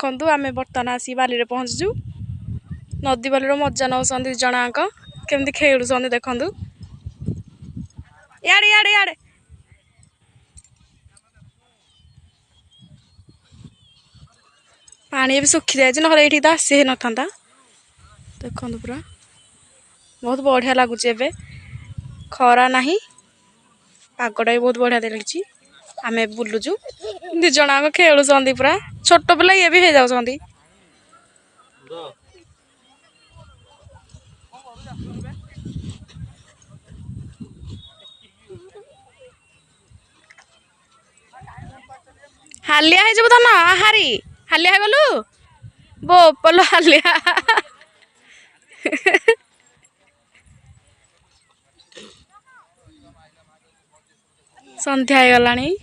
देखु आम बर्तमान आसी बाली पहुँचु नदी बाली मजा नौ जनाक केमती खेलुं देखु याड़े याड़े याड़े पानी भी सुखी जाए ना ये तो आसी ही न था देखु पूरा बहुत बढ़िया लगुच खरा ना पागटा भी बहुत बढ़िया लगी आम बुलुचु दिज खेलुं पूरा छोट पिला ये भी हो जाती हालिया हो धन आहारी हालिया गलु बोपल हालिया संध्या हो गलानी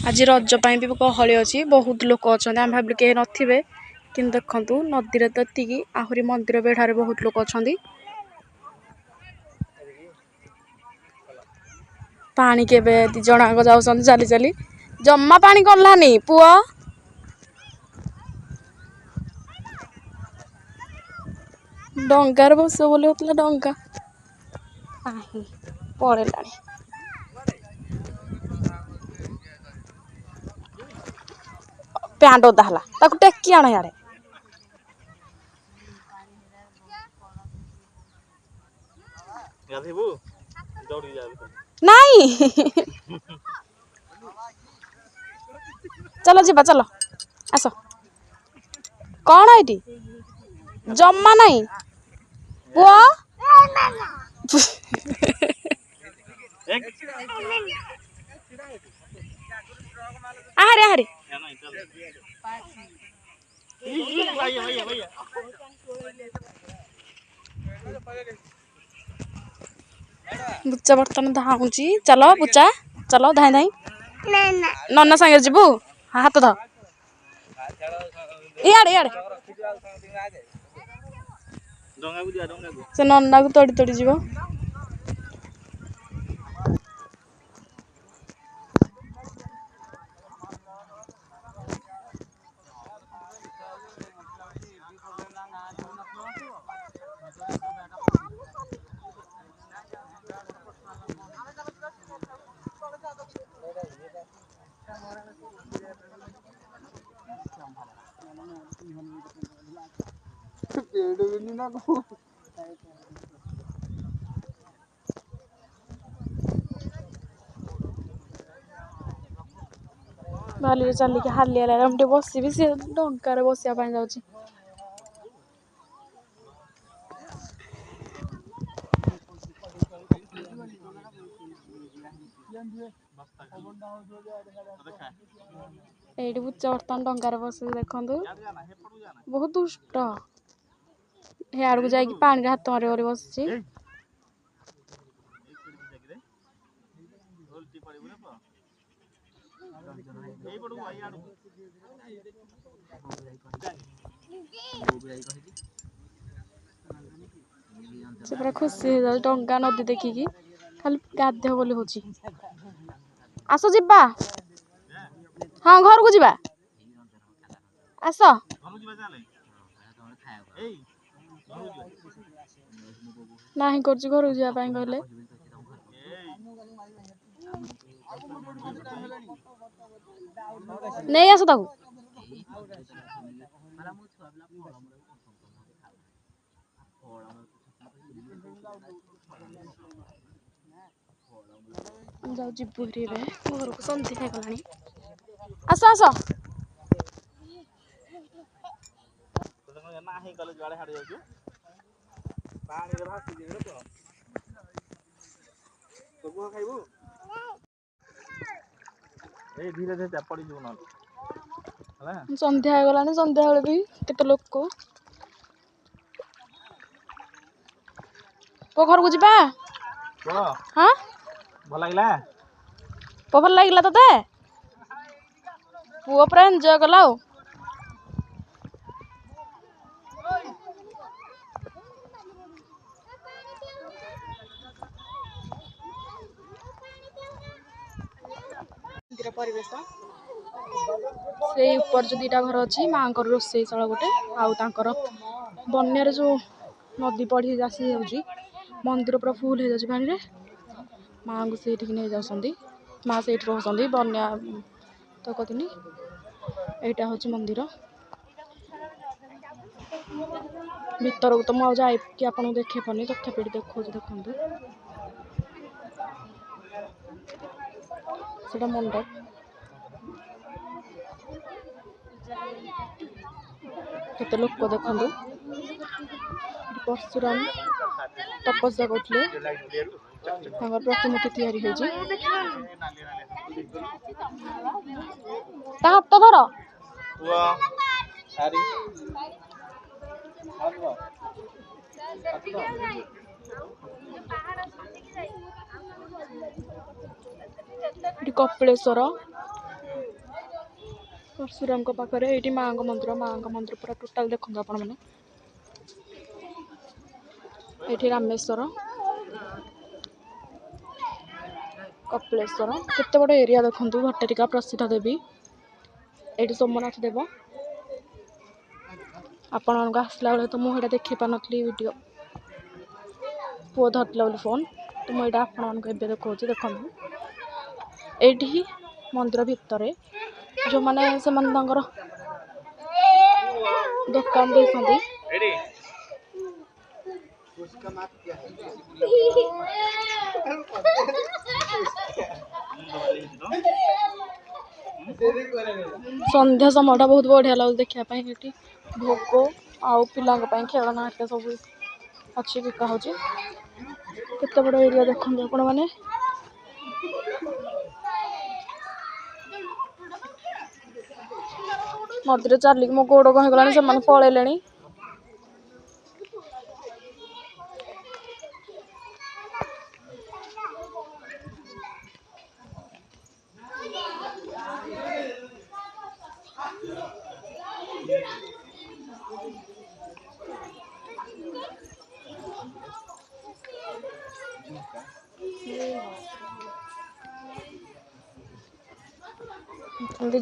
आज रज भी गहली अच्छी बहुत लोक अच्छा आम भाविलु कहीं नथिबे कि देखु नदी तो एतिकी आहरी मंदिर बेढ़ारे बहुत लोक अच्छा पानी के दिज जाऊ चली चली जम्मा पानी गलानी पुआ डंगार बस बोली होता डंगा पड़ेगा प्यांट ओदा है टेकी आण यार नहीं चलो जीवा चलो आस कौन है जम्मा नहीं पुआ आहारे आहारे बुच्चा बर्तन धाऊँची चलो बुच्चा चलो धाई धाई नन्ना सांगे जीवु हाथ ध इे इे से नन्ना को तोड़ी तोड़ी जीव बाली चलिकी हालिया लगे बसबी सी डंकार बसापी जाऊँगी ये बुच्चा बर्तमान डंगार बस देखु बहुत दुष्ट आड़ को जाकि पानी हाथ मारे बस से पूरा खुशी हो जाए डंगा नदी देखिकी खाली गाधे बोली हूँ आस जीवा हाँ घर को जीवा आस नहीं कर घर को जावाई कहले नहीं आस ताकू जाऊ जीवु घर को संध्या गलानी आस आस धीरे धीरे पड़ी संध्या गलानी संध्या बेले भी केते लोक पो घर को जीवा हाँ भल लगे भल लगे ते पुओ पूरा एंजॉय कला आ परिवेश से ऊपर जो 2टा घर अच्छी माँ रोषेईशाला गोटे आउर बन्यार जो नदी बढ़ी आसी जाऊँगी मंदिर पूरा फुल हो जाए पानी माँ को से नहीं जाती माँ से रोचती बन्या तो कहती यहाँ हूँ मंदिर भीतर को तो मुझे जाइए आपको देखे पानी तथापि देखो देखो से मंडप केते लोक देखु परशुराम तपस्या करते प्रतिमूर्ति तैयारी हाथ तो धर कपिलेश्वर परशुराम पाखे ये माँ मंदिर पूरा टोटाल देखो आपण मैंने ये रामेश्वर कपिलेश्वर केते बड़ एरिया देखु भट्टारिका प्रसिद्ध देवी ये सोमनाथ देव आपण आसला बेले तो मुझे देखी पार नी वीडियो पुओ धरला बोली फोन तो मुझे आपको देखा देखो ये मंदिर भितर जो मैंने से दुकान देती संध्या समय बहुत बढ़िया लगे देखापी ये भोग आउ पिला खेलना सब अच्छी बिका हो केते बड़ एरिया देखते आपण मैंने नदी चलिक मो गोड़ कहीं गलानी से पलैले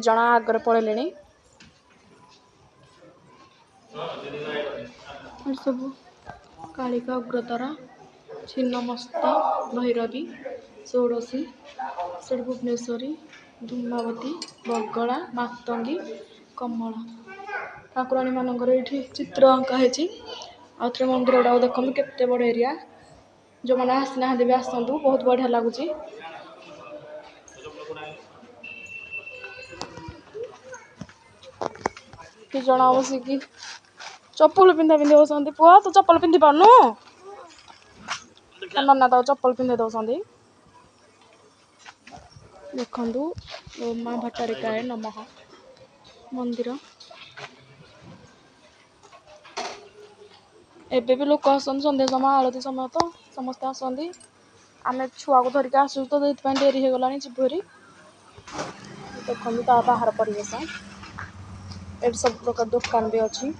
जना आगे पलैले सब कालिका उग्रतारा छिन्नमस्ता भैरवी षोड़शी सेठ भुवनेश्वरी धूमावती बगला मातंगी कमला ठाकुराणी मानकर ये चित्र अंका है आउे मंदिर गुड़ा देखो केते बड़ एरिया जो मैंने आसना भी आसतु बहुत बढ़िया लगुच जन बसिकी चप्पल पिंधा पिंधि होती पुआ तो चप्पल पिंधि पारनु नना तो चप्पल पिंधे दौरान देखु माँ भट्टारिकाय नमः मंदिर एबे भी लोक आसन संध्या समय आलती समय तो समस्ते आसती आम छुआ को धरिक आसू तो डेरी हो गला जीवरी देखो बाहर परिवेश ये सब प्रकार दुकान भी अच्छी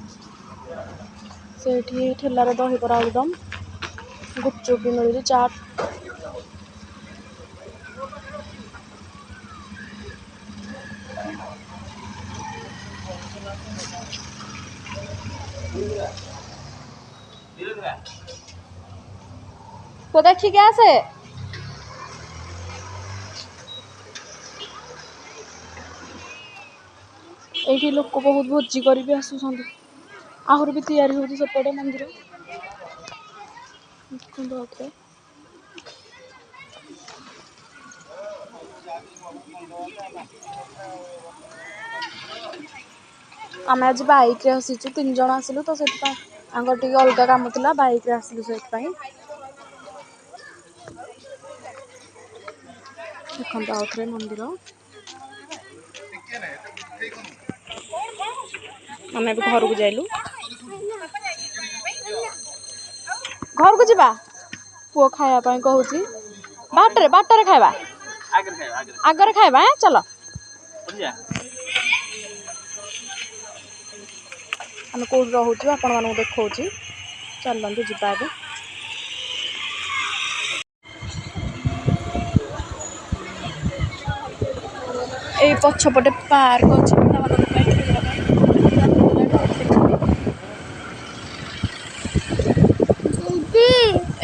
से ठेलार दहीबरा आलुदम गुपचुप भी मिलूँ चाट को देखी क्या से ये लोक बहुत भोजी कर भी आसुँच आहरी भी तैयारी होती सेपटे मंदिर आम आज बाइक रे आसीचु 3 जन आसिलु तो से आंगर टी अलग काम था बाइक रे आसिलु से देखो आउे मंदिर आम घर को जाइलु घर को जावा पुओ खायापाई कहूँ बाटर बाटर खाइबा आगर खाइबा चलो ଆମେ କେଉଁଠି ରହୁଛୁ ଆପଣମାନଙ୍କୁ ଦେଖାଉଛି। ଚାଲନ୍ତୁ ଯିବା ଏବେ। ଏଇ ପଛପଟେ ପାର୍କ ଅଛି ପିଲାମାନଙ୍କ ପାଇଁ ଖେଳିବା ପାଇଁ।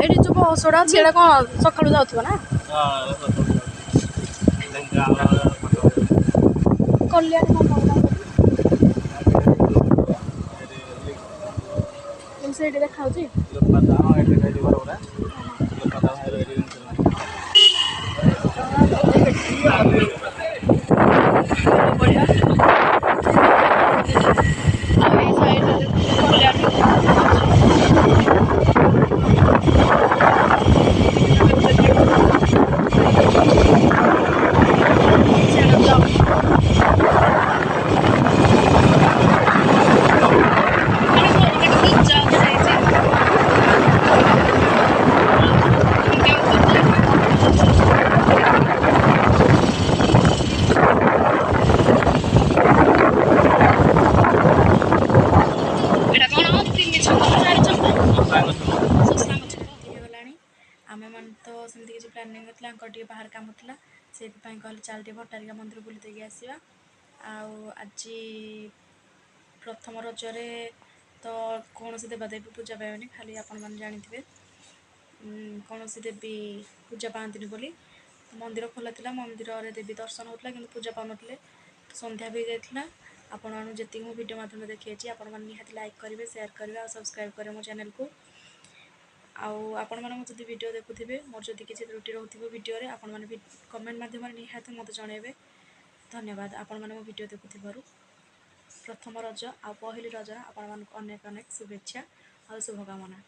ଏଇଠି ଯୋଉ ବସ୍ ଗୁଡ଼ା ଅଛି ଏଇଟା କ'ଣ ସକାଳୁ ଯାଉଥିବ ନା? କଲ୍ୟାଣ ସେଇଠି ଦେଖାଉଛି। ଆମେମାନେ ତ ସେମିତି କିଛି ପ୍ଲାନିଂ ନଥିଲା, ଆଙ୍କର ଟିକେ ବାହାର କାମ ଥିଲା, ସେଇଥିପାଇଁ କହିଲେ ଚାଲ ଟିକେ ଭଟ୍ଟାରିକା ମନ୍ଦିର ବୁଲି ଦେଇକି ଆସିବା। ଆଉ ଆଜି ପ୍ରଥମ ରଜରେ ତ କୌଣସି ଦେବାଦେବୀ ପୂଜା ପାଇବେନି, ଖାଲି ଆପଣମାନେ ଜାଣିଥିବେ କୌଣସି ଦେବୀ ପୂଜା ପାଆନ୍ତିନି ବୋଲି। ମନ୍ଦିର ଖୋଲା ଥିଲା, ମନ୍ଦିରରେ ଦେବୀ ଦର୍ଶନ ହେଉଥିଲା କିନ୍ତୁ ପୂଜା ପାଉନଥିଲେ। ସନ୍ଧ୍ୟା ବି ଯାଇଥିଲା। ଆପଣମାନଙ୍କୁ ଯେତିକି ମୁଁ ଭିଡ଼ିଓ ମାଧ୍ୟମରେ ଦେଖେଇଛି ଆପଣମାନେ ନିହାତି ଲାଇକ୍ କରିବେ, ସେୟାର କରିବେ ଆଉ ସବସ୍କ୍ରାଇବ୍ କରିବେ ମୋ ଚ୍ୟାନେଲକୁ। ଆଉ ଆପଣମାନେ ଯଦି ଭିଡ଼ିଓ ଦେଖୁଥିବେ, ମୋର ଯଦି କିଛି ତ୍ରୁଟି ରହୁଥିବ ଭିଡ଼ିଓରେ, ଆପଣମାନେ କମେଣ୍ଟ ମାଧ୍ୟମରେ ନିହାତି ମୋତେ ଜଣାଇବେ। ଧନ୍ୟବାଦ ଆପଣମାନେ ମୋ ଭିଡ଼ିଓ ଦେଖୁଥିବାରୁ। ପ୍ରଥମ ରଜ ଆଉ ପହିଲି ରଜ ଆପଣମାନଙ୍କୁ ଅନେକ ଅନେକ ଶୁଭେଚ୍ଛା ଆଉ ଶୁଭକାମନା।